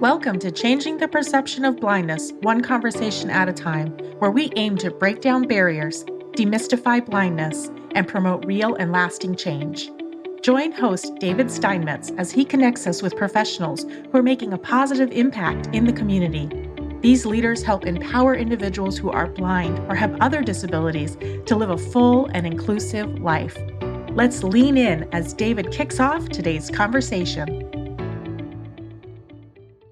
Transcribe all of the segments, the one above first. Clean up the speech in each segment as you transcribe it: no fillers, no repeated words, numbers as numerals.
Welcome to Changing the Perception of Blindness, one conversation at a time, where we aim to break down barriers, demystify blindness, and promote real and lasting change. Join host David Steinmetz as he connects us with professionals who are making a positive impact in the community. These leaders help empower individuals who are blind or have other disabilities to live a full and inclusive life. Let's lean in as David kicks off today's conversation.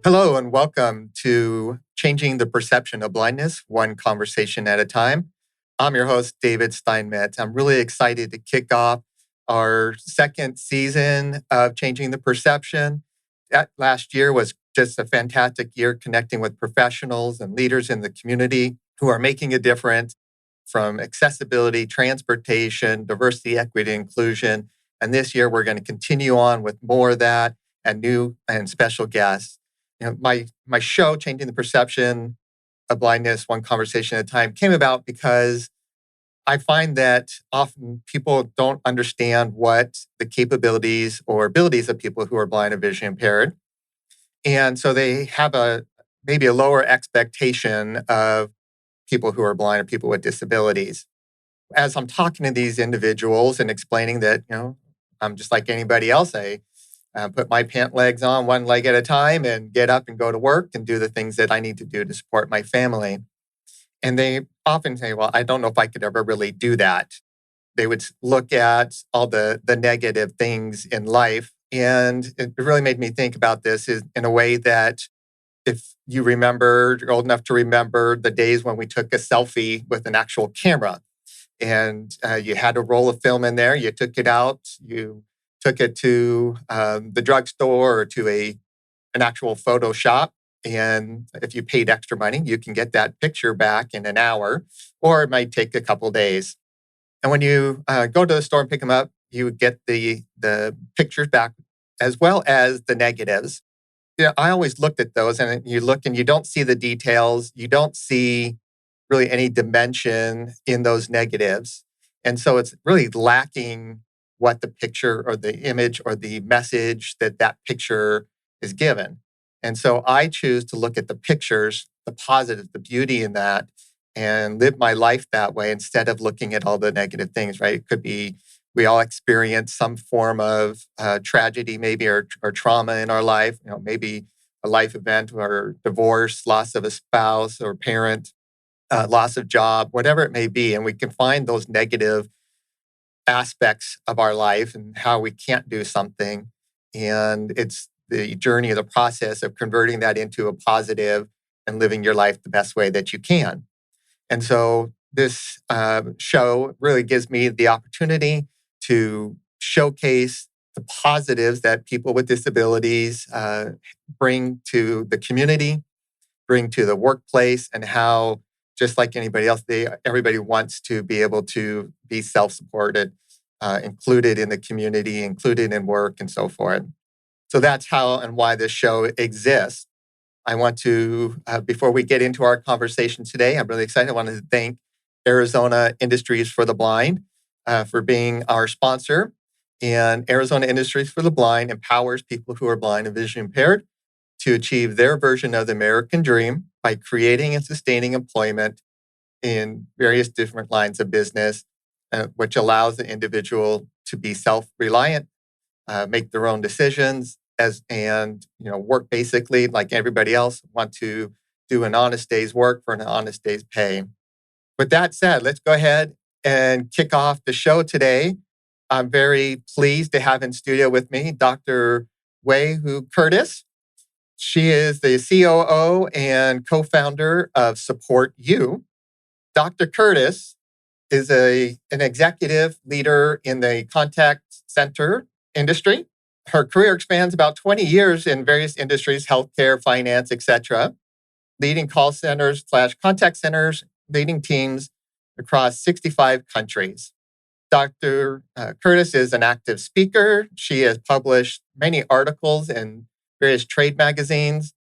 Hello, and welcome to Changing the Perception of Blindness, one conversation at a time. I'm your host, David Steinmetz. I'm really excited to kick off our second season of Changing the Perception. That last year was just a fantastic year connecting with professionals and leaders in the community who are making a difference from accessibility, transportation, diversity, equity, inclusion. And this year, we're going to continue on with more of that and new and special guests. My show, Changing the Perception of Blindness, one conversation at a time, came about because I find that often people don't understand what the capabilities or abilities of people who are blind or vision impaired. And so they have maybe a lower expectation of people who are blind or people with disabilities. As I'm talking to these individuals and explaining that, I'm just like anybody else, I put my pant legs on one leg at a time and get up and go to work and do the things that I need to do to support my family. And they often say, well, I don't know if I could ever really do that. They would look at all the negative things in life. And it really made me think about this in a way that if you remember, you're old enough to remember the days when we took a selfie with an actual camera and you had a roll of film in there, you took it out, you took it to the drugstore or to an actual photo shop. And if you paid extra money, you can get that picture back in an hour, or it might take a couple of days. And when you go to the store and pick them up, you get the pictures back as well as the negatives. I always looked at those and you look and you don't see the details. You don't see really any dimension in those negatives. And so it's really lacking what the picture or the image or the message that picture is given. And so I choose to look at the pictures, the positive, the beauty in that, and live my life that way instead of looking at all the negative things, right? It could be we all experience some form of tragedy maybe or trauma in our life, maybe a life event or divorce, loss of a spouse or parent, loss of job, whatever it may be. And we can find those negative aspects of our life and how we can't do something. And it's the journey of the process of converting that into a positive and living your life the best way that you can. And so this show really gives me the opportunity to showcase the positives that people with disabilities bring to the community, bring to the workplace, and how, just like anybody else, everybody wants to be able to be self-supported, included in the community, included in work, and so forth. So that's how and why this show exists. I want to, before we get into our conversation today, I'm really excited. I want to thank Arizona Industries for the Blind for being our sponsor. And Arizona Industries for the Blind empowers people who are blind and vision impaired to achieve their version of the American dream by creating and sustaining employment in various different lines of business, which allows the individual to be self-reliant, make their own decisions, and work basically like everybody else, want to do an honest day's work for an honest day's pay. With that said, let's go ahead and kick off the show today. I'm very pleased to have in studio with me Dr. Hui Wu-Curtis. She is the COO and co-founder of Support You. Dr. Curtis is an executive leader in the contact center industry. Her career spans about 20 years in various industries, healthcare, finance, etc., leading call centers / contact centers, leading teams across 65 countries. Dr. Curtis is an active speaker. She has published many articles in various trade magazines.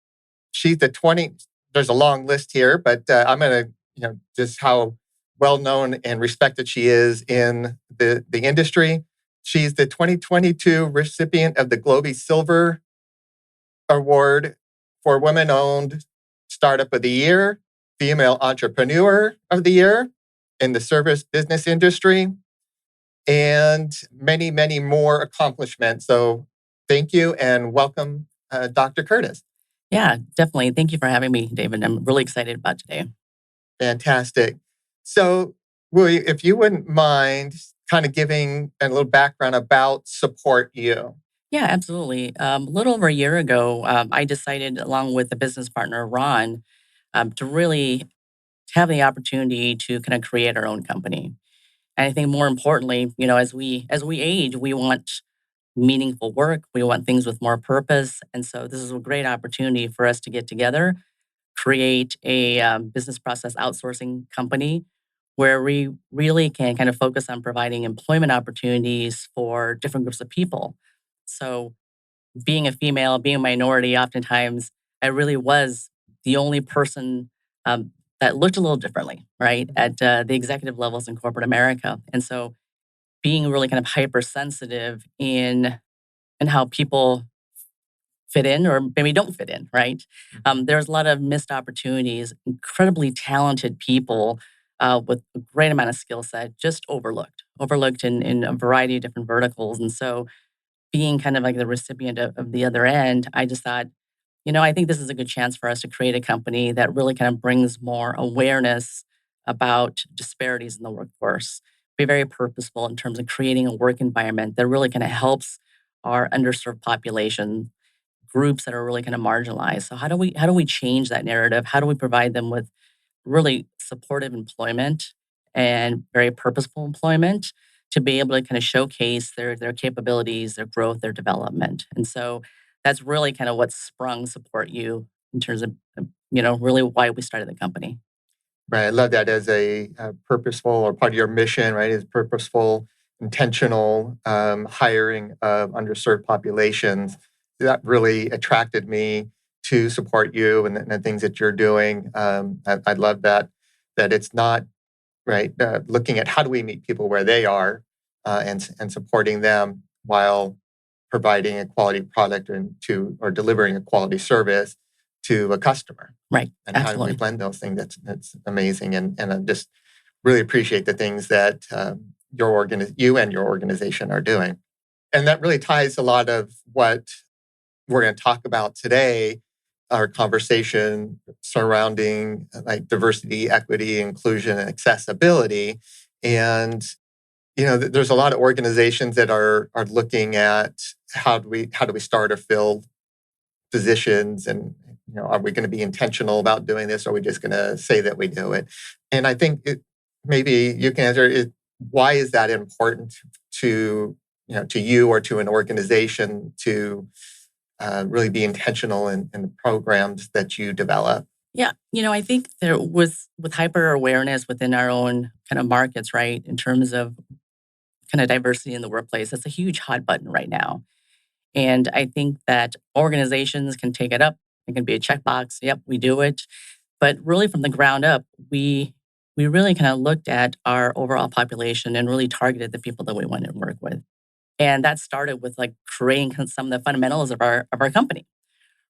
She's there's a long list here, but I'm going to, just how well-known and respected she is in the industry. She's the 2022 recipient of the Globee Silver Award for Women Owned Startup of the Year, Female Entrepreneur of the Year in the service business industry, and many, many more accomplishments. So thank you and welcome, Dr. Curtis. Yeah, definitely. Thank you for having me, David. I'm really excited about today. Fantastic. So, Hui, if you wouldn't mind kind of giving a little background about Support You. Yeah, absolutely. A little over a year ago, I decided, along with a business partner, Ron, to really have the opportunity to kind of create our own company. And I think more importantly, as we age, we want meaningful work. We want things with more purpose. And so this is a great opportunity for us to get together, create a business process outsourcing company where we really can kind of focus on providing employment opportunities for different groups of people. So, being a female, being a minority, oftentimes I really was the only person that looked a little differently, right, at the executive levels in corporate America. And so, being really kind of hypersensitive in how people fit in or maybe don't fit in, right? There's a lot of missed opportunities, incredibly talented people with a great amount of skill set, just overlooked in a variety of different verticals. And so, being kind of like the recipient of the other end, I just thought, I think this is a good chance for us to create a company that really kind of brings more awareness about disparities in the workforce. Be very purposeful in terms of creating a work environment that really kind of helps our underserved population groups that are really kind of marginalized. So how do we change that narrative? How do we provide them with really supportive employment and very purposeful employment to be able to kind of showcase their capabilities, their growth, their development? And so that's really kind of what sprung Support You in terms of really why we started the company. Right. I love that as a purposeful or part of your mission, right? Is purposeful, intentional hiring of underserved populations. That really attracted me to Support You and the things that you're doing. I love that it's not right looking at how do we meet people where they are and supporting them while providing a quality product or delivering a quality service to a customer. Right. And how do we Absolutely. blend those things? That's amazing. And I just really appreciate the things that you and your organization are doing. And that really ties a lot of what we're going to talk about today, our conversation surrounding like diversity, equity, inclusion, and accessibility. And there's a lot of organizations that are looking at how do we start or fill positions, and are we going to be intentional about doing this, or are we just going to say that we do it? And I think maybe you can answer it. Why is that important to you or to an organization to really be intentional in the programs that you develop? Yeah, I think there was with hyper awareness within our own kind of markets, right, in terms of kind of diversity in the workplace, that's a huge hot button right now. And I think that organizations can take it up. It can be a checkbox. Yep, we do it. But really, from the ground up, we really kind of looked at our overall population and really targeted the people that we wanted to work with. And that started with like creating some of the fundamentals of our company,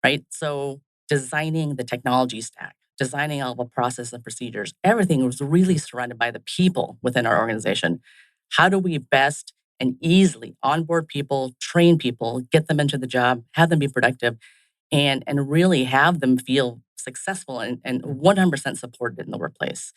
right? So designing the technology stack, designing all the process and procedures, everything was really surrounded by the people within our organization. How do we best and easily onboard people, train people, get them into the job, have them be productive, and really have them feel successful and 100% supported in the workplace?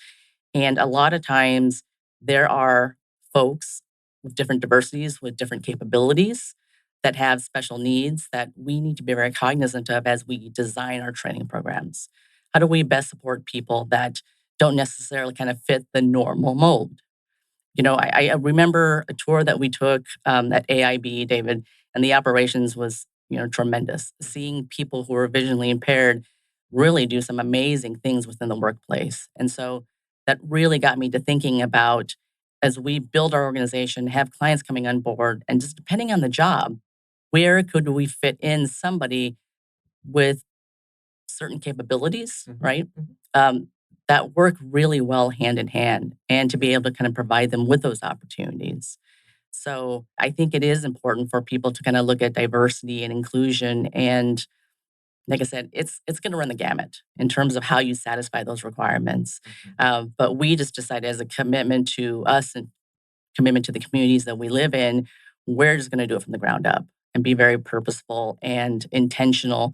And a lot of times there are folks with different diversities, with different capabilities that have special needs that we need to be very cognizant of as we design our training programs. How do we best support people that don't necessarily kind of fit the normal mold? I remember a tour that we took at AIB, David, and the operations was, tremendous. Seeing people who are visually impaired really do some amazing things within the workplace. And so that really got me to thinking about as we build our organization, have clients coming on board, and just depending on the job, where could we fit in somebody with certain capabilities, right? Um, that work really well hand in hand, and to be able to kind of provide them with those opportunities. So I think it is important for people to kind of look at diversity and inclusion and like I said, it's going to run the gamut in terms of how you satisfy those requirements. But we just decided as a commitment to us and commitment to the communities that we live in, we're just going to do it from the ground up and be very purposeful and intentional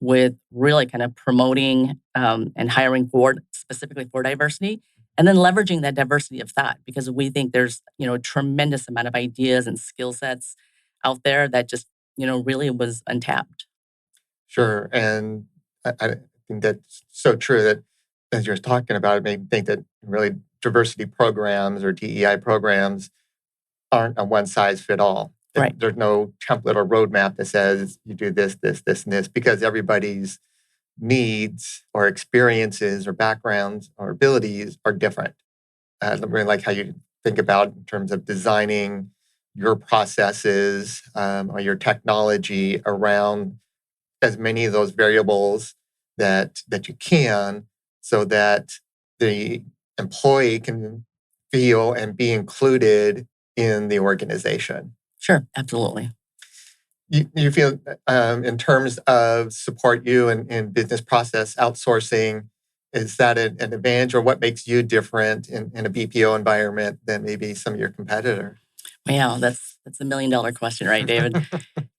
with really kind of promoting and hiring for specifically for diversity, and then leveraging that diversity of thought because we think there's a tremendous amount of ideas and skill sets out there that just really was untapped. Sure. And I think that's so true that as you're talking about it, made me think that really diversity programs or DEI programs aren't a one size fit all. Right. There's no template or roadmap that says you do this, this, this, and this, because everybody's needs or experiences or backgrounds or abilities are different. I really like how you think about in terms of designing your processes or your technology around as many of those variables that you can, so that the employee can feel and be included in the organization. Sure, absolutely. You feel in terms of support you in business process outsourcing, is that an advantage, or what makes you different in a BPO environment than maybe some of your competitors? Wow, that's $1 million question, right, David?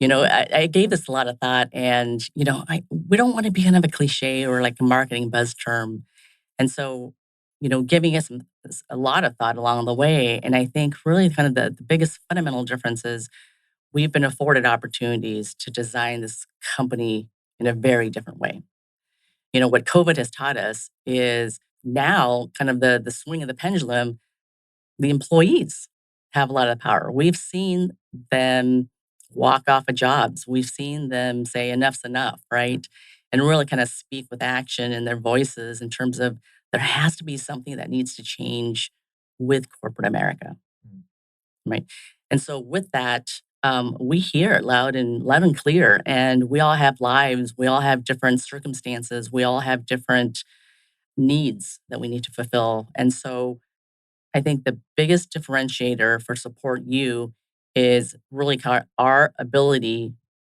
I gave this a lot of thought, and we don't want to be kind of a cliche or like a marketing buzz term, and so giving us a lot of thought along the way. And I think really kind of the biggest fundamental difference is we've been afforded opportunities to design this company in a very different way. What COVID has taught us is now kind of the swing of the pendulum. The employees have a lot of power. We've seen them walk off of jobs. We've seen them say enough's enough, right? And really kind of speak with action in their voices in terms of there has to be something that needs to change with corporate America, right? And so with that, we hear it loud and clear. And we all have lives. We all have different circumstances. We all have different needs that we need to fulfill. And so I think the biggest differentiator for Support You is really our ability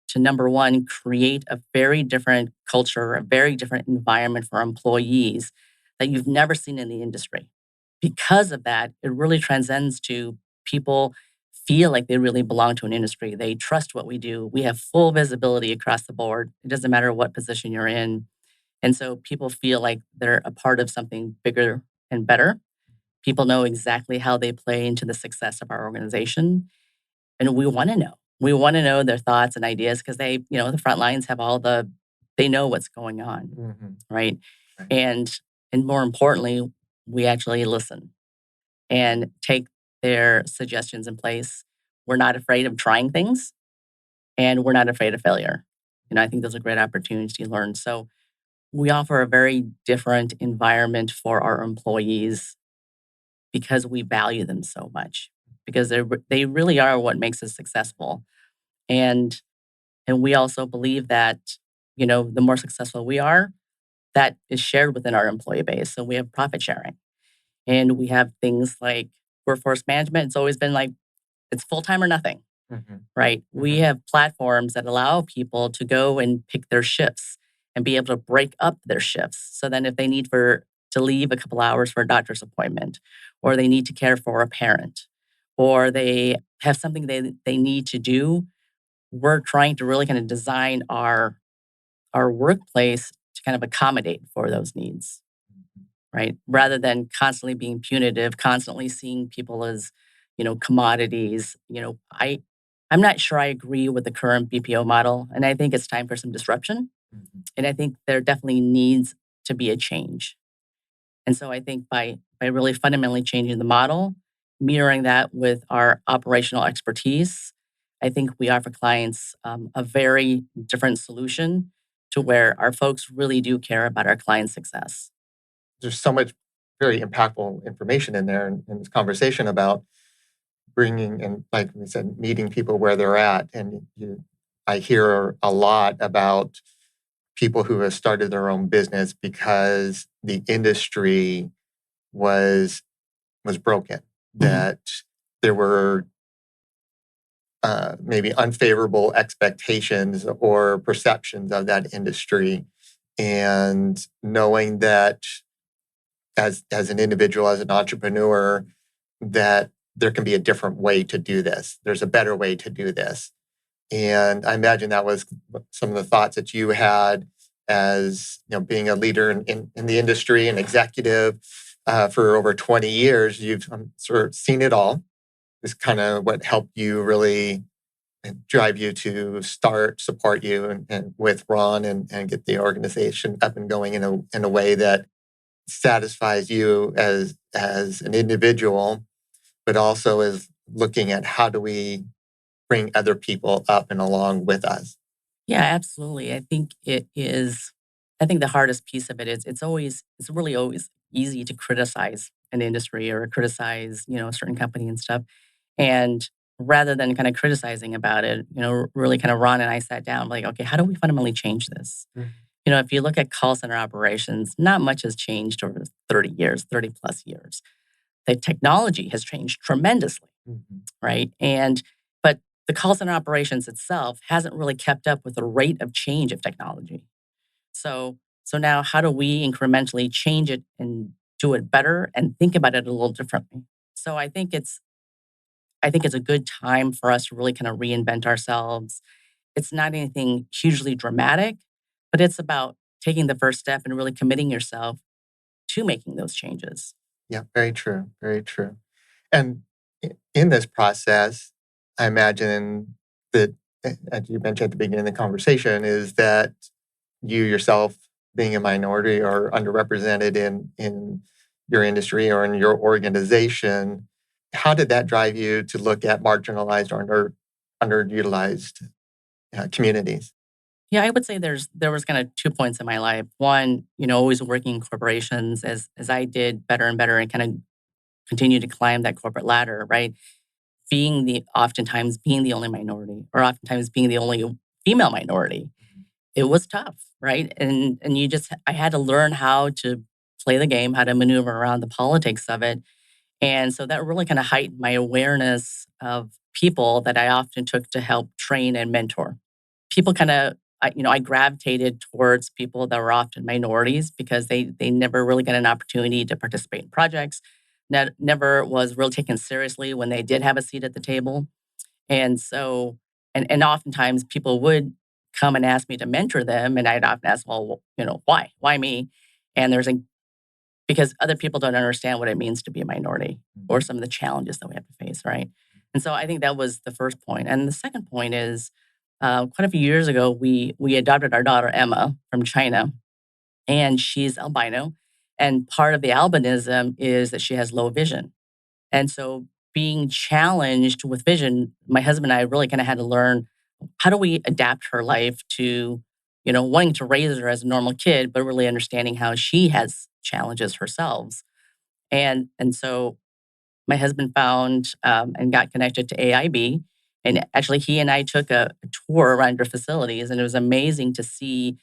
to, number one, create a very different culture, a very different environment for employees that you've never seen in the industry. Because of that, it really transcends to people feel like they really belong to an industry. They trust what we do. We have full visibility across the board. It doesn't matter what position you're in. And so people feel like they're a part of something bigger and better. People know exactly how they play into the success of our organization. And we want to know. We want to know their thoughts and ideas because the front lines have they know what's going on, right? Right. And more importantly, we actually listen and take their suggestions in place. We're not afraid of trying things, and we're not afraid of failure. I think those are great opportunities to learn. So we offer a very different environment for our employees because we value them so much, because they really are what makes us successful. And we also believe that, the more successful we are, that is shared within our employee base. So we have profit sharing, and we have things like workforce management. It's always been like, it's full-time or nothing, right? We have platforms that allow people to go and pick their shifts and be able to break up their shifts. So then if they need to leave a couple hours for a doctor's appointment, or they need to care for a parent, or they have something they need to do, we're trying to really kind of design our workplace to kind of accommodate for those needs, right? Rather than constantly being punitive, constantly seeing people as, commodities. I'm not sure I agree with the current BPO model, and I think it's time for some disruption. And I think there definitely needs to be a change. And so I think by really fundamentally changing the model, mirroring that with our operational expertise, I think we offer clients a very different solution to where our folks really do care about our clients' success. There's so much very impactful information in there in this conversation about bringing and, like we said, meeting people where they're at. And I hear a lot about people who have started their own business because the industry was broken, that there were maybe unfavorable expectations or perceptions of that industry, and knowing that as an individual, as an entrepreneur, that there can be a different way to do this. There's a better way to do this. And I imagine that was some of the thoughts that you had as being a leader in the industry and executive for over 20 years. You've sort of seen it all. Is kind of what helped you really drive you to support you and with Ron and get the organization up and going in a way that satisfies you as an individual, but also is looking at how do we bring other people up and along with us. Yeah, absolutely. I think the hardest piece of it is it's really always easy to criticize an industry or criticize, a certain company and stuff. And rather than kind of criticizing about it, really kind of Ron and I sat down like, okay, how do we fundamentally change this? If you look at call center operations, not much has changed over 30 years, 30 plus years. The technology has changed tremendously, right? But the call center operations itself hasn't really kept up with the rate of change of technology. So now how do we incrementally change it and do it better and think about it a little differently? So I think it's a good time for us to really kind of reinvent ourselves. It's not anything hugely dramatic, but it's about taking the first step and really committing yourself to making those changes. Yeah, very true. Very true. And in this process, I imagine that, as you mentioned at the beginning of the conversation, is that you yourself, being a minority or underrepresented in your industry or in your organization, how did that drive you to look at marginalized or underutilized communities? Yeah, I would say there was kind of 2 points in my life. One, always working in corporations as I did better and better and kind of continue to climb that corporate ladder, right? Oftentimes being the only minority or oftentimes being the only female minority, it was tough, right? And I had to learn how to play the game, how to maneuver around the politics of it. And so that really kind of heightened my awareness of people that I often took to help train and mentor. People kind of, I gravitated towards people that were often minorities because they never really got an opportunity to participate in projects, never was really taken seriously when they did have a seat at the table. And so, and oftentimes people would come and ask me to mentor them, and I'd often ask, well, why? Why me? And because other people don't understand what it means to be a minority or some of the challenges that we have to face, right? And so I think that was the first point. And the second point is quite a few years ago, we adopted our daughter Emma from China, and she's albino. And part of the albinism is that she has low vision. And so being challenged with vision, my husband and I really kind of had to learn how do we adapt her life to, wanting to raise her as a normal kid, but really understanding how she has challenges herself. And so my husband found and got connected to AIB. And actually, he and I took a tour around your facilities, and it was amazing to see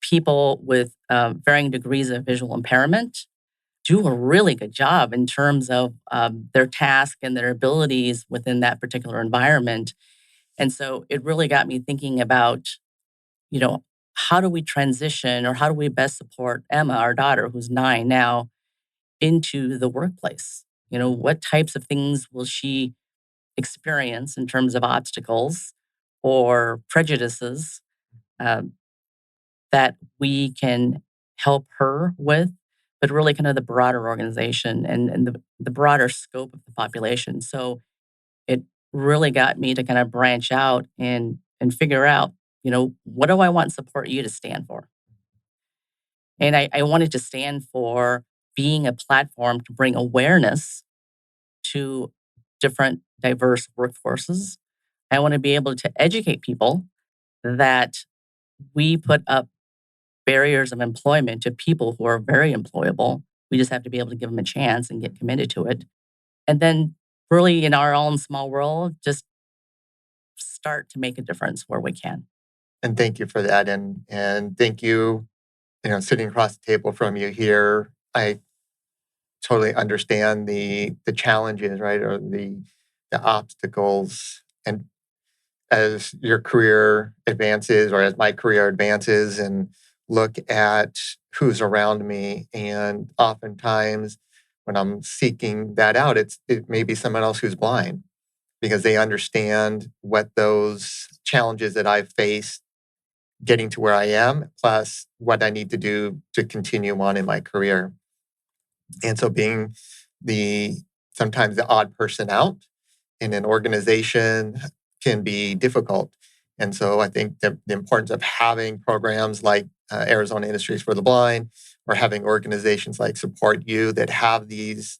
people with varying degrees of visual impairment do a really good job in terms of their task and their abilities within that particular environment. And so it really got me thinking about, you know, how do we transition or how do we best support Emma, our daughter, who's 9 now, into the workplace? What types of things will she experience in terms of obstacles or prejudices um, that we can help her with, but really kind of the broader organization and the broader scope of the population. So it really got me to kind of branch out and figure out, what do I want support you to stand for? And I wanted to stand for being a platform to bring awareness to different diverse workforces. I want to be able to educate people that we put up barriers of employment to people who are very employable. We just have to be able to give them a chance and get committed to it. And then, really, in our own small world, just start to make a difference where we can. And thank you for that. And thank you, sitting across the table from you here. I totally understand the challenges, right? Or the obstacles. And as your career advances or as my career advances and look at who's around me. And oftentimes when I'm seeking that out, it may be someone else who's blind because they understand what those challenges that I've faced getting to where I am, plus what I need to do to continue on in my career. And so being the sometimes the odd person out in an organization can be difficult. And so I think the importance of having programs like Arizona Industries for the Blind or having organizations like Support You that have these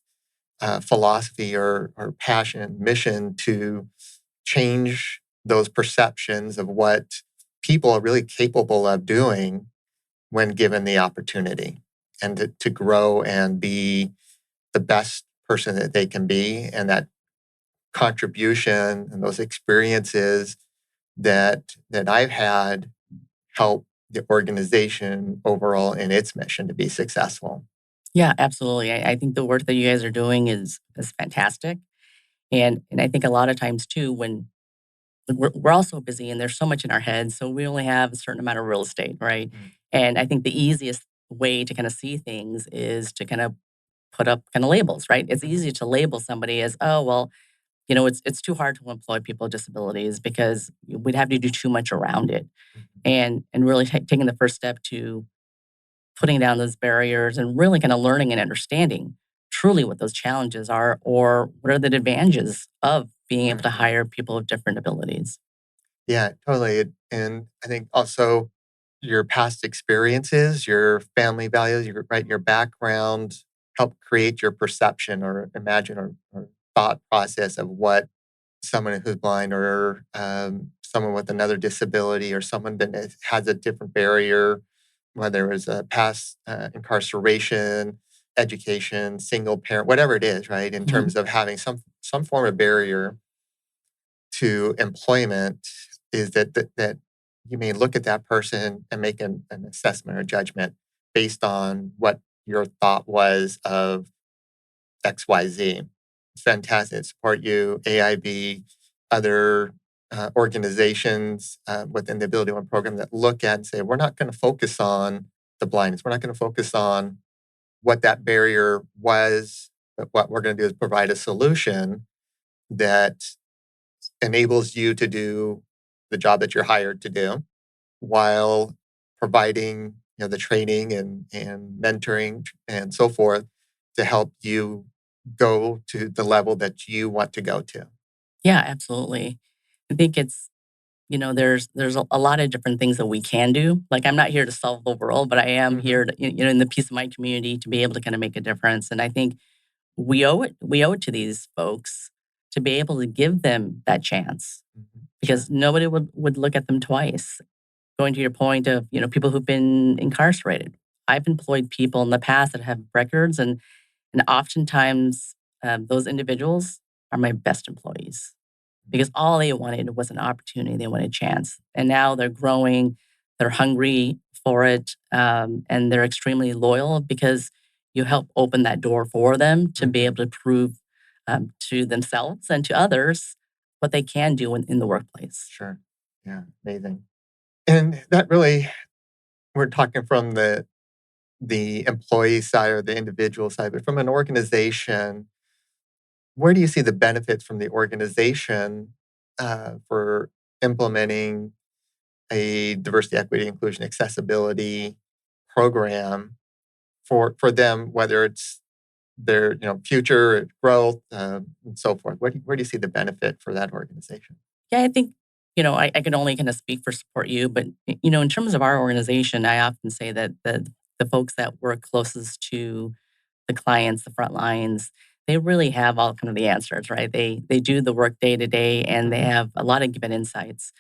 philosophy or passion, mission to change those perceptions of what people are really capable of doing when given the opportunity and to grow and be the best person that they can be, and that contribution and those experiences that I've had help the organization overall in its mission to be successful. Yeah, absolutely. I think the work that you guys are doing is fantastic. And I think a lot of times too, when we're all so busy and there's so much in our heads, so we only have a certain amount of real estate, right? And I think the easiest way to kind of see things is to kind of put up kind of labels, right? It's easy to label somebody as, oh, well, it's too hard to employ people with disabilities because we'd have to do too much around it. And really taking the first step to putting down those barriers and really kind of learning and understanding truly what those challenges are or what are the advantages of being able to hire people with different abilities. Yeah, totally. And I think also your past experiences, your family values, your background help create your perception or imagine or thought process of what someone who's blind or someone with another disability or someone that has a different barrier, whether it's a past incarceration, education, single parent, whatever it is, right? In Mhm. terms of having some form of barrier to employment, is that you may look at that person and make an assessment or judgment based on what your thought was of XYZ. Fantastic. Support You, AIB, other organizations within the Ability One program that look at and say, we're not going to focus on the blindness. We're not going to focus on what that barrier was, but what we're going to do is provide a solution that enables you to do the job that you're hired to do while providing the training and mentoring and so forth to help you go to the level that you want to go to. Yeah, absolutely. I think there's a lot of different things that we can do. Like I'm not here to solve the world, but I am Mhm. here to, in the piece of my community to be able to kind of make a difference. And I think we owe it to these folks to be able to give them that chance Sure. because nobody would look at them twice. Going to your point of, people who've been incarcerated. I've employed people in the past that have records and oftentimes those individuals are my best employees because all they wanted was an opportunity. They wanted a chance. And now they're growing, they're hungry for it, and they're extremely loyal because you help open that door for them to be Mhm. able to prove to themselves and to others what they can do in the workplace. Sure. Yeah. Amazing. And that really, we're talking from the employee side or the individual side, but from an organization, where do you see the benefits from the organization for implementing a diversity, equity, inclusion, accessibility program for them, whether it's their future growth and so forth? Where do you see the benefit for that organization? Yeah, I think, I can only kind of speak for Support You, but, in terms of our organization, I often say that the folks that work closest to the clients, the front lines, they really have all kind of the answers, right? They do the work day to day and they Mhm. have a lot of given insights.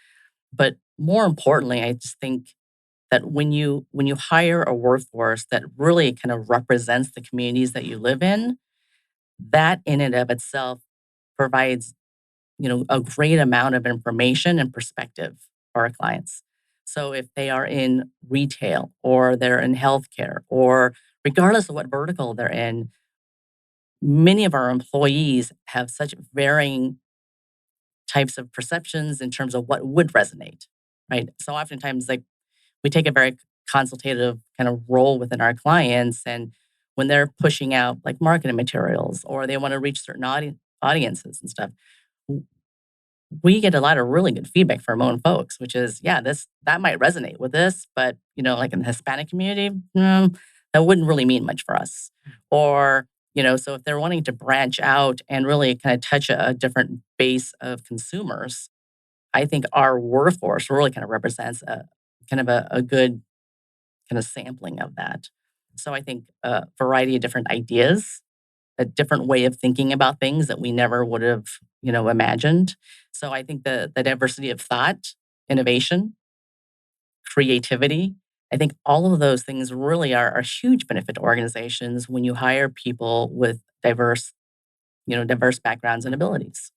But more importantly, I just think that when you hire a workforce that really kind of represents the communities that you live in, that in and of itself provides a great amount of information and perspective for our clients. So if they are in retail or they're in healthcare or regardless of what vertical they're in, many of our employees have such varying types of perceptions in terms of what would resonate, right? So oftentimes, like we take a very consultative kind of role within our clients, and when they're pushing out like marketing materials or they want to reach certain audiences and stuff, we get a lot of really good feedback from our own folks, which is, yeah, that might resonate with this, but like in the Hispanic community, that wouldn't really mean much for us. Or, so if they're wanting to branch out and really kind of touch a different base of consumers, I think our workforce really kind of represents a kind of a good kind of sampling of that. So I think a variety of different ideas, a different way of thinking about things that we never would have, imagined. So I think the diversity of thought, innovation, creativity, I think all of those things really are a huge benefit to organizations when you hire people with diverse backgrounds and abilities.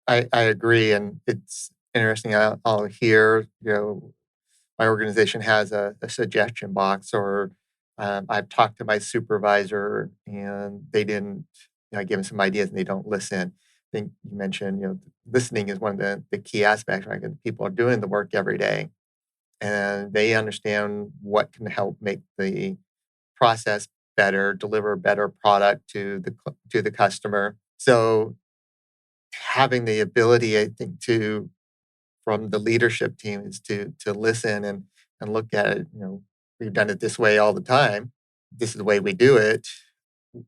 I agree. And it's interesting. I'll hear, my organization has a suggestion box, or I've talked to my supervisor and they didn't, I give them some ideas and they don't listen. I think you mentioned, listening is one of the key aspects, right? 'Cause people are doing the work every day and they understand what can help make the process better, deliver a better product to the customer. So having the ability, I think, to from the leadership team is to listen and look at it. We've done it this way all the time. This is the way we do it,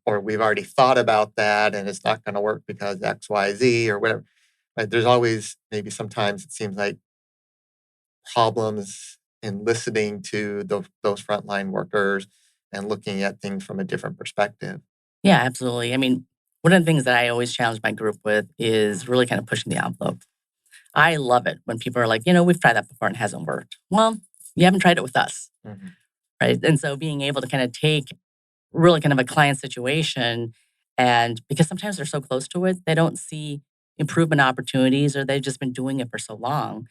or we've already thought about that, and it's not going to work because X, Y, Z, or whatever. Right? There's always maybe sometimes it seems like problems in listening to those frontline workers and looking at things from a different perspective. Yeah, absolutely. I mean, one of the things that I always challenge my group with is really kind of pushing the envelope. I love it when people are like, we've tried that before and it hasn't worked. Well, you haven't tried it with us, right? And so being able to kind of take really kind of a client situation, and because sometimes they're so close to it, they don't see improvement opportunities or they've just been doing it for so long.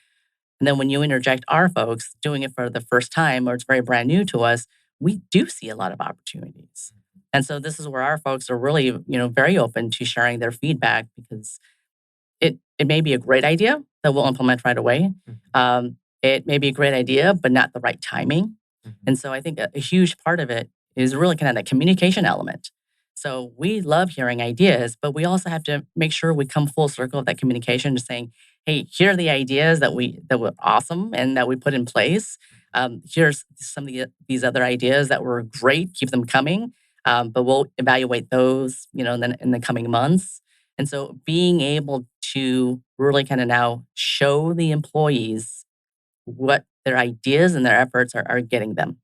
And then when you interject our folks doing it for the first time or it's very brand new to us, we do see a lot of opportunities. And so this is where our folks are really, very open to sharing their feedback, because it may be a great idea that we'll implement right away. It may be a great idea, but not the right timing. And so I think a huge part of it is really kind of the communication element. So we love hearing ideas, but we also have to make sure we come full circle of that communication to saying, hey, here are the ideas that were awesome and that we put in place. Here's some of these other ideas that were great. Keep them coming. But we'll evaluate those, in the coming months. And so being able to really kind of now show the employees what their ideas and their efforts are getting them,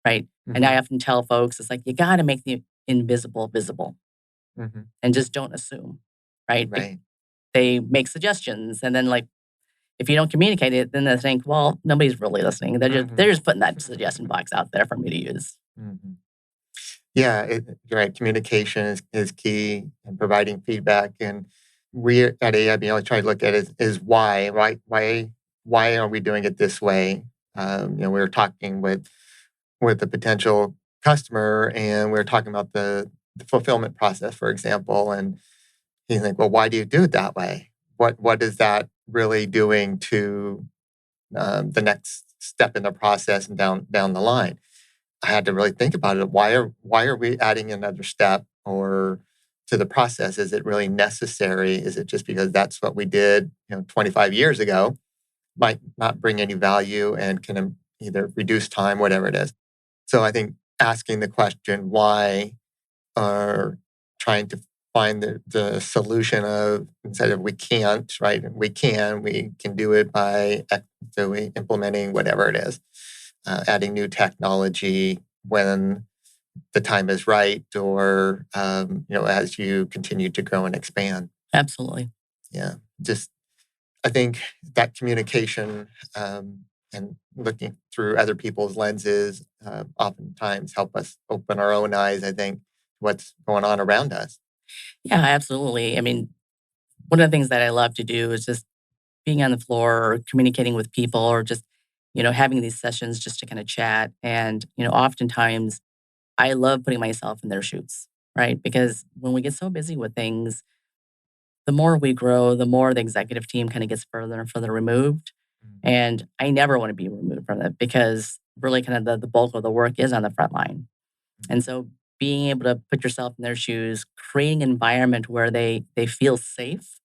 right? And I often tell folks, it's like, you got to make the invisible visible and just don't assume, right? Right. They make suggestions, and then like, if you don't communicate it, then they think, well, nobody's really listening. They're just putting that suggestion box out there for me to use. Yeah, you're right. Communication is key in providing feedback. And we at AIB always try to look at it is why, right? Why are we doing it this way? We were talking with a potential customer, and we were talking about the fulfillment process, for example. And he's like, well, why do you do it that way? What is that really doing to the next step in the process and down the line? I had to really think about it. Why are we adding another step or to the process? Is it really necessary? Is it just because that's what we did, 25 years ago? Might not bring any value and can either reduce time, whatever it is. So I think asking the question why, or trying to find the solution of, instead of we can't, right? We can do it by implementing whatever it is. Adding new technology when the time is right, or as you continue to grow and expand. Absolutely. Yeah, just I think that communication and looking through other people's lenses oftentimes help us open our own eyes. I think what's going on around us. Yeah, absolutely. I mean, one of the things that I love to do is just being on the floor or communicating with people, or just having these sessions just to kind of chat. And, oftentimes I love putting myself in their shoes, right? Because when we get so busy with things, the more we grow, the more the executive team kind of gets further and further removed. Mm. And I never want to be removed from it because really kind of the bulk of the work is on the front line. And so being able to put yourself in their shoes, creating an environment where they feel safe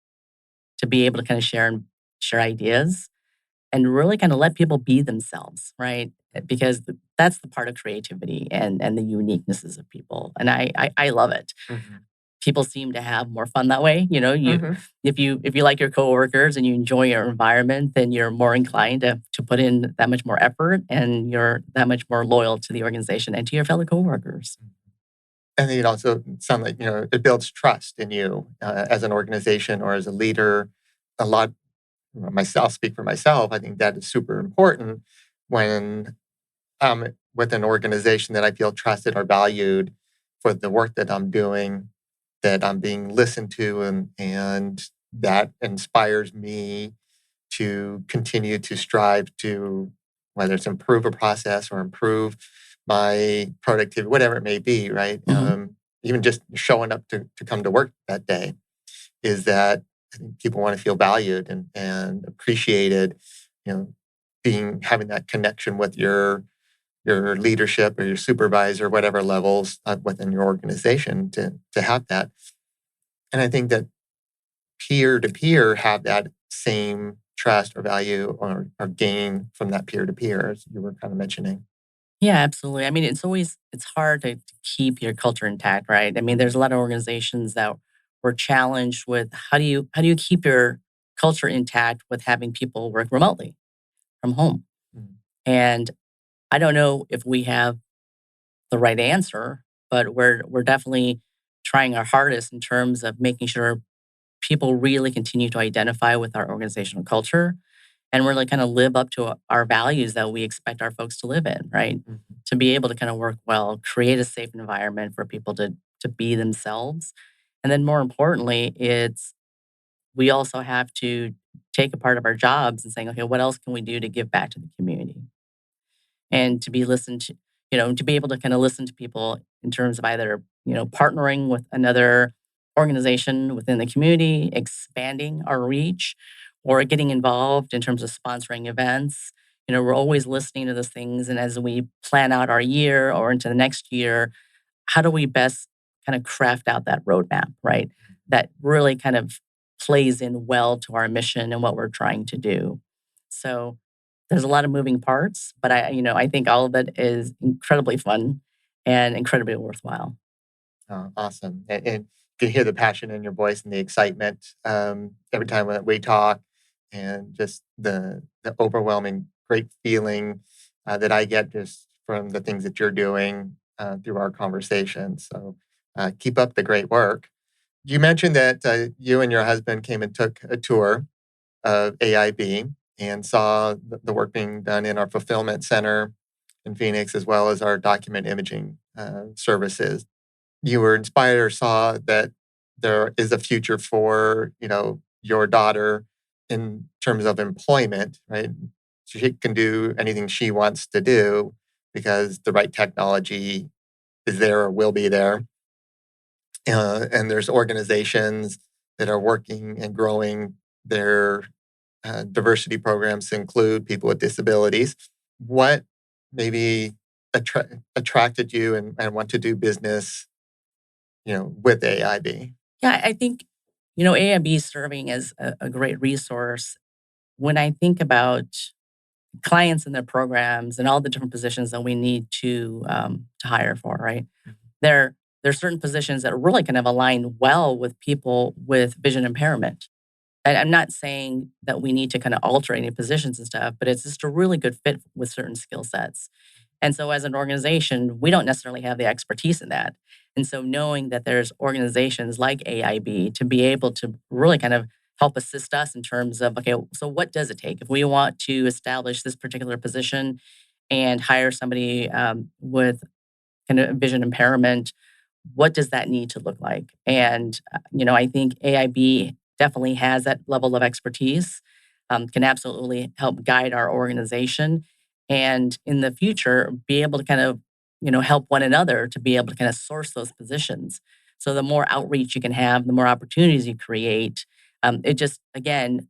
to be able to kind of share ideas and really kind of let people be themselves, right? Because that's the part of creativity and the uniquenesses of people. And I love it. Mhm. People seem to have more fun that way. Mhm. If you like your coworkers and you enjoy your environment, then you're more inclined to put in that much more effort and you're that much more loyal to the organization and to your fellow coworkers. And it also sounds like, it builds trust in you as an organization or as a leader. A lot, myself, speak for myself, I think that is super important when I'm with an organization that I feel trusted or valued for the work that I'm doing, that I'm being listened to, and that inspires me to continue to strive to, whether it's improve a process or improve my productivity, whatever it may be, right? Mhm. Even just showing up to come to work that day is that I think people want to feel valued and appreciated, you know, having that connection with your leadership or your supervisor, whatever levels within your organization to have that. And I think that peer to peer have that same trust or value or gain from that peer to peer, as you were kind of mentioning. Yeah, absolutely. I mean, it's hard to keep your culture intact, right? I mean, there's a lot of organizations that were challenged with how do you keep your culture intact with having people work remotely from home? Mm. And I don't know if we have the right answer, but we're definitely trying our hardest in terms of making sure people really continue to identify with our organizational culture and really kind of live up to our values that we expect our folks to live in, right? Mhm. To be able to kind of work well, create a safe environment for people to be themselves. And then more importantly, it's we also have to take a part of our jobs and saying, okay, what else can we do to give back to the community? And to be listened to, to be able to kind of listen to people in terms of either, partnering with another organization within the community, expanding our reach, or getting involved in terms of sponsoring events. We're always listening to those things. And as we plan out our year or into the next year, how do we best kind of craft out that roadmap, right? That really kind of plays in well to our mission and what we're trying to do. So there's a lot of moving parts, but I think all of it is incredibly fun and incredibly worthwhile. Oh, awesome. And you can hear the passion in your voice and the excitement every time that we talk, and just the overwhelming great feeling that I get just from the things that you're doing through our conversation. So keep up the great work. You mentioned that you and your husband came and took a tour of AIB and saw the work being done in our fulfillment center in Phoenix, as well as our document imaging services. You were inspired or saw that there is a future for, your daughter in terms of employment, right? She can do anything she wants to do because the right technology is there or will be there. And there's organizations that are working and growing their diversity programs to include people with disabilities. What maybe attracted you and want to do business, with AIB? Yeah, I think, AIB is serving as a great resource. When I think about clients and their programs and all the different positions that we need to hire for, right? There, there are certain positions that really kind of align well with people with vision impairment. And I'm not saying that we need to kind of alter any positions and stuff, but it's just a really good fit with certain skill sets. And so as an organization, we don't necessarily have the expertise in that. And so knowing that there's organizations like AIB to be able to really kind of help assist us in terms of, okay, so what does it take? If we want to establish this particular position and hire somebody with kind of vision impairment, what does that need to look like? And, I think AIB definitely has that level of expertise, can absolutely help guide our organization. And in the future, be able to kind of, help one another to be able to kind of source those positions. So the more outreach you can have, the more opportunities you create, It just, again,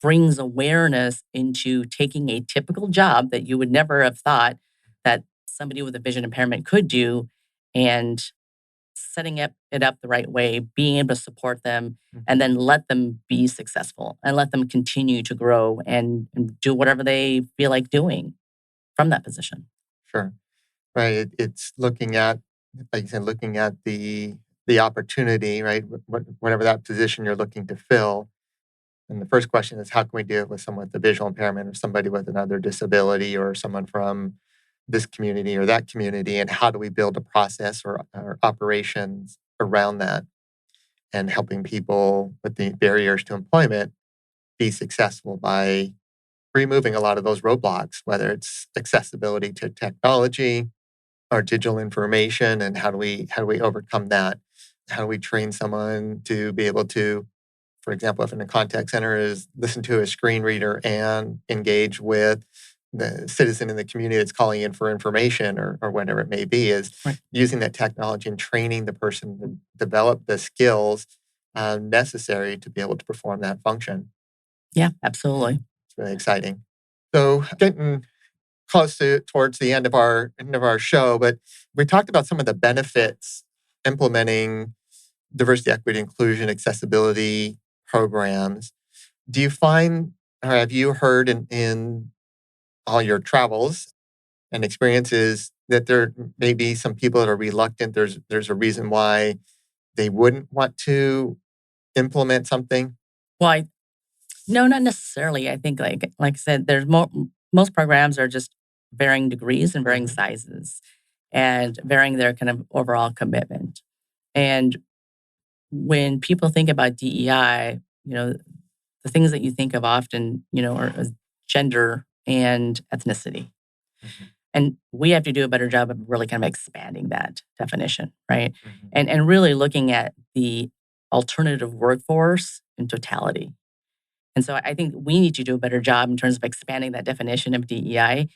brings awareness into taking a typical job that you would never have thought that somebody with a vision impairment could do, and setting it up the right way, being able to support them, and then let them be successful and let them continue to grow and do whatever they feel like doing from that position. Sure. Right. It's looking at, like you said, looking at the opportunity, right? Whatever that position you're looking to fill. And the first question is, how can we do it with someone with a visual impairment or somebody with another disability or someone from this community or that community? And how do we build a process or operations around that and helping people with the barriers to employment be successful by removing a lot of those roadblocks, whether it's accessibility to technology or digital information, and how do we overcome that? How do we train someone to be able to, for example, if in a contact center, is listen to a screen reader and engage with the citizen in the community that's calling in for information or whatever it may be, is Right. using that technology and training the person to develop the skills necessary to be able to perform that function. Yeah, absolutely. It's really exciting. So getting close towards the end of our show, but we talked about some of the benefits implementing diversity, equity, inclusion, accessibility programs. Do you find, or have you heard in all your travels and experiences that there may be some people that are reluctant? There's a reason why they wouldn't want to implement something. Well, no, not necessarily. I think, like I said, most programs are just varying degrees and varying Mhm. sizes and varying their kind of overall commitment. And when people think about DEI, the things that you think of often, are gender and ethnicity. Mhm. And we have to do a better job of really kind of expanding that definition, right? Mhm. And really looking at the alternative workforce in totality. And so I think we need to do a better job in terms of expanding that definition of DEI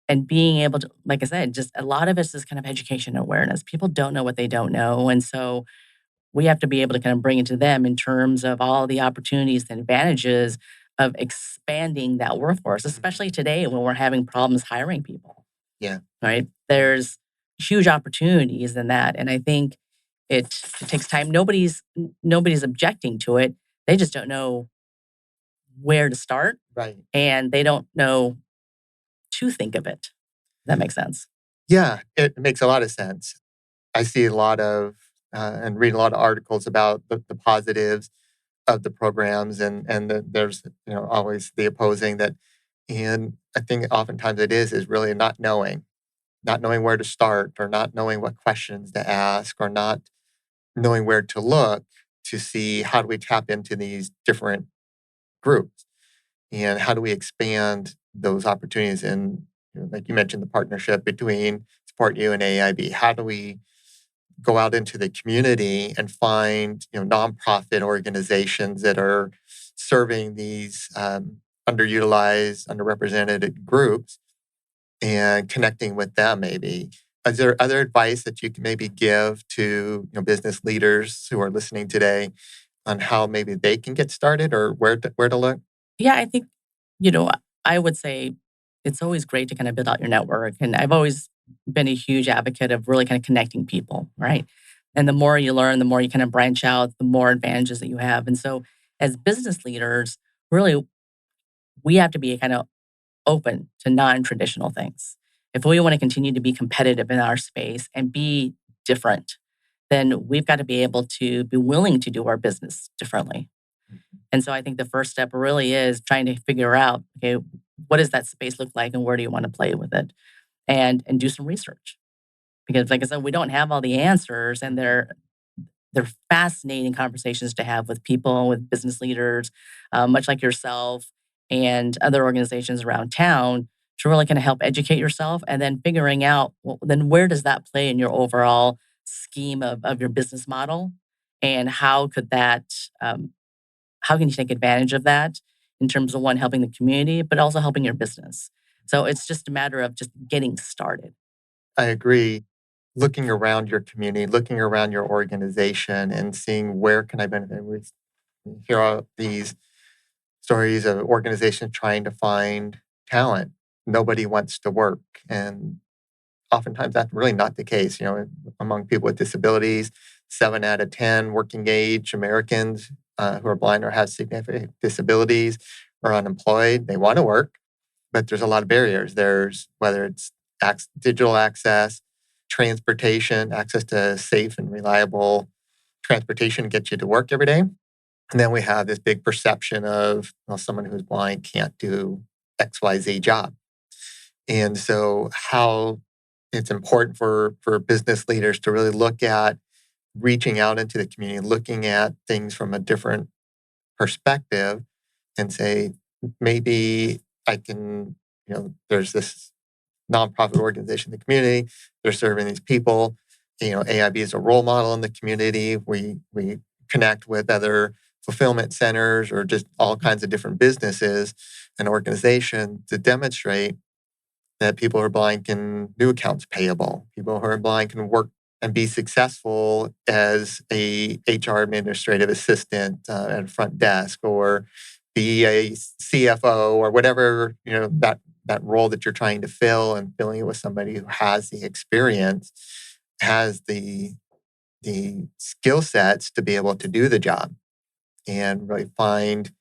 and being able to, like I said, just a lot of it is kind of education and awareness. People don't know what they don't know. And so we have to be able to kind of bring it to them in terms of all the opportunities and advantages of expanding that workforce, especially today when we're having problems hiring people, Yeah. right? There's huge opportunities in that. And I think it takes time. Nobody's objecting to it. They just don't know where to start Right. and they don't know to think of it. That makes sense. Yeah, it makes a lot of sense. I see a lot of and read a lot of articles about the positives of the programs, and there's always the opposing that, and I think oftentimes it is really not knowing where to start, or not knowing what questions to ask, or not knowing where to look to see how do we tap into these different groups, and how do we expand those opportunities. And like you mentioned, the partnership between Support You and AIB. How do we go out into the community and find nonprofit organizations that are serving these underutilized, underrepresented groups, and connecting with them? Maybe is there other advice that you can maybe give to business leaders who are listening today on how maybe they can get started, or where to look? Yeah, I think, you know, I would say it's always great to kind of build out your network. And I've always been a huge advocate of really kind of connecting people, right? And the more you learn, the more you kind of branch out, the more advantages that you have. And so as business leaders, really, we have to be kind of open to non-traditional things. If we want to continue to be competitive in our space and be different, then we've got to be able to be willing to do our business differently. And so I think the first step really is trying to figure out, okay, what does that space look like and where do you want to play with it? And do some research. Because like I said, we don't have all the answers and they're fascinating conversations to have with people, with business leaders, much like yourself and other organizations around town to really kind of help educate yourself and then figuring out, well, then where does that play in your overall scheme of your business model? And how can you take advantage of that in terms of one, helping the community, but also helping your business? So it's just a matter of just getting started. I agree. Looking around your community, looking around your organization, and seeing where can I benefit. You hear all these stories of organizations trying to find talent. Nobody wants to work. And oftentimes that's really not the case. Among people with disabilities, 7 out of 10 working age Americans who are blind or have significant disabilities are unemployed. They want to work, but there's a lot of barriers. There's whether it's digital access, transportation, access to safe and reliable transportation to get you to work every day. And then we have this big perception of, well, someone who's blind can't do XYZ job. And so how it's important for business leaders to really look at reaching out into the community, looking at things from a different perspective and say, maybe I can, there's this nonprofit organization in the community, they're serving these people. AIB is a role model in the community. We connect with other fulfillment centers or just all kinds of different businesses and organizations to demonstrate that people who are blind can do accounts payable. People who are blind can work and be successful as a HR administrative assistant at a front desk, or be a CFO, or whatever that role that you're trying to fill, and filling it with somebody who has the experience, has the skill sets to be able to do the job, and really find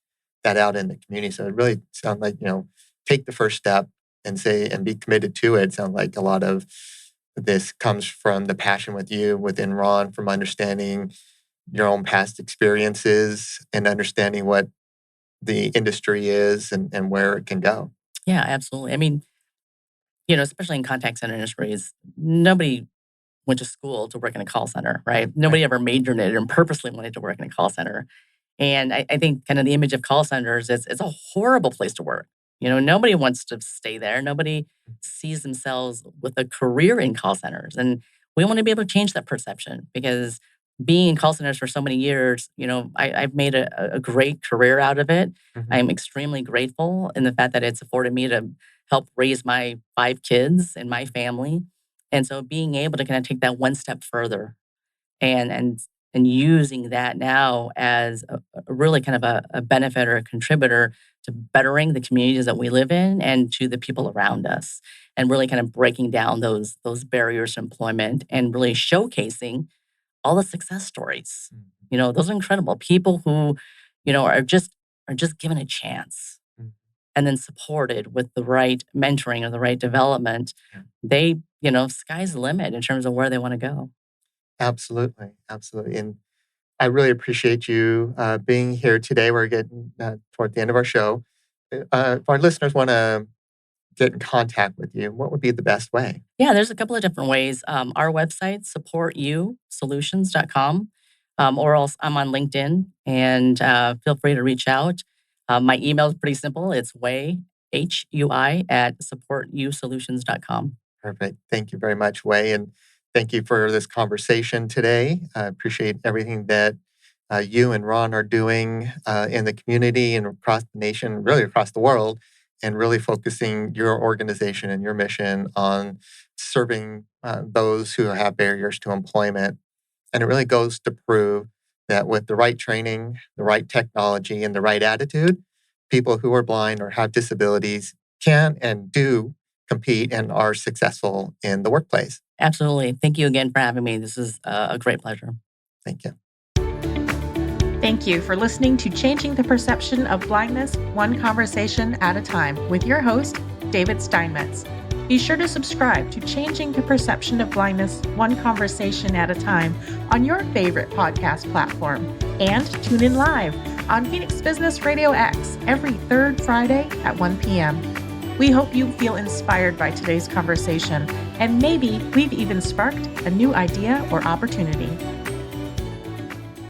that out in the community. So it really sounds like, take the first step and be committed to it. It sounds like a lot of this comes from the passion within Ron, from understanding your own past experiences and understanding what the industry is and where it can go. Yeah, absolutely. I mean, especially in contact center industries, nobody went to school to work in a call center, right? Nobody ever majored in it and purposely wanted to work in a call center. And I think kind of the image of call centers is it's a horrible place to work. Nobody wants to stay there. Nobody sees themselves with a career in call centers. And we want to be able to change that perception, because being in call centers for so many years, I've made a great career out of it. Mm-hmm. I'm extremely grateful in the fact that it's afforded me to help raise my 5 kids and my family. And so being able to kind of take that one step further and using that now as a really kind of a benefit or a contributor to bettering the communities that we live in and to the people around us, and really kind of breaking down those barriers to employment and really showcasing all the success stories. Mm-hmm. Those are incredible people who, are just given a chance, mm-hmm. and then supported with the right mentoring or the right development. Yeah. They, sky's the limit in terms of where they want to go. Absolutely. Absolutely. And I really appreciate you being here today. We're getting toward the end of our show. If our listeners want to get in contact with you, what would be the best way? Yeah, there's a couple of different ways. Our website, supportyouSolutions.com, or else I'm on LinkedIn, and feel free to reach out. My email is pretty simple. It's Hui, Hui, at supportyouSolutions.com. Perfect. Thank you very much, Hui. And thank you for this conversation today. I appreciate everything that you and Ron are doing in the community and across the nation, really across the world, and really focusing your organization and your mission on serving those who have barriers to employment. And it really goes to prove that with the right training, the right technology, and the right attitude, people who are blind or have disabilities can and do compete and are successful in the workplace. Absolutely. Thank you again for having me. This is a great pleasure. Thank you. Thank you for listening to Changing the Perception of Blindness, One Conversation at a Time with your host, David Steinmetz. Be sure to subscribe to Changing the Perception of Blindness, One Conversation at a Time on your favorite podcast platform, and tune in live on Phoenix Business Radio X every third Friday at 1 p.m. We hope you feel inspired by today's conversation, and maybe we've even sparked a new idea or opportunity.